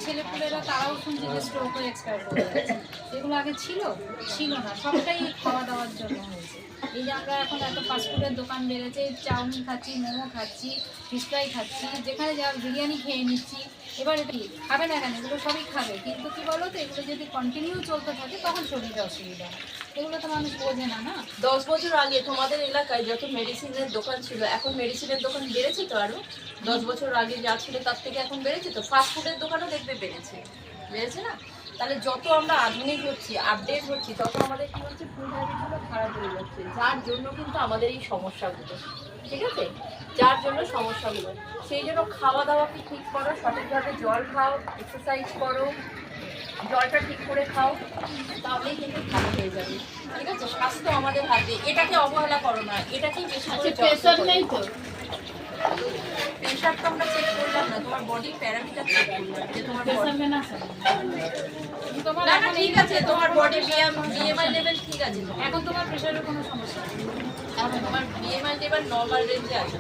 ছেলেপুলেরা তারাও শুনছি যে স্ট্রোক হয়ে এক্সপায়ার করে গেছে। এগুলো আগে ছিল না, সবটাই খাওয়া দাওয়ার জন্য হয়েছে। এই যে আমরা এখন এত ফাস্টফুডের দোকান বেড়েছে, চাউমিন খাচ্ছি, মোমো খাচ্ছি, ফিশ ফ্রাই খাচ্ছি, যেখানে যা বিরিয়ানি খেয়ে নিচ্ছি। এবার এটা খাবে না কেন, এগুলো সবই খাবে, কিন্তু কি বলো তো, এগুলো যদি কন্টিনিউ চলতে থাকে তখন শরীরে অসুবিধা। এগুলো তো মানুষ বোঝে না। 10 বছর আগে তোমাদের এলাকায় যত মেডিসিনের দোকান ছিল, এখন মেডিসিনের দোকান বেড়েছে তো আরো। 10 বছর আগে যা ছিল তার থেকে এখন বেড়েছে তো। ফাস্টফুডের দোকানও দেখবে বেড়েছে না? তাহলে যত আমরা আধুনিক হচ্ছি, আপডেট হচ্ছি, তত আমাদের কি হচ্ছে, ফুড হ্যাবিটগুলো খারাপ হয়ে যাচ্ছে, যার জন্য কিন্তু আমাদের এই সমস্যাগুলো। ঠিক আছে, যার জন্য সমস্যাগুলো। সেই জন্য খাওয়া দাওয়াকে ঠিক করো, সঠিকভাবে জল খাও, এক্সারসাইজ করো, জলটা ঠিক করে খাও, তাহলেই কিন্তু ভালো হয়ে যাবে। ঠিক আছে, স্বাস্থ্য আমাদের হাতে, এটাকে অবহেলা করো না, এটাকেই বেশি করে। প্রেসার নেই তো? প্রেশার তো আমরা চেক করলাম না, তোমার বডি প্যারামিটার চেক করলাম যে তোমার প্রেসার মেন আছে? না না ঠিক আছে, তোমার বডি বিএমআই লেভেল ঠিক আছে, এখন তোমার প্রেশারের কোনো সমস্যা নেই। এখন তোমার বিএমআই লেভেল নরমাল রেঞ্জে আছে।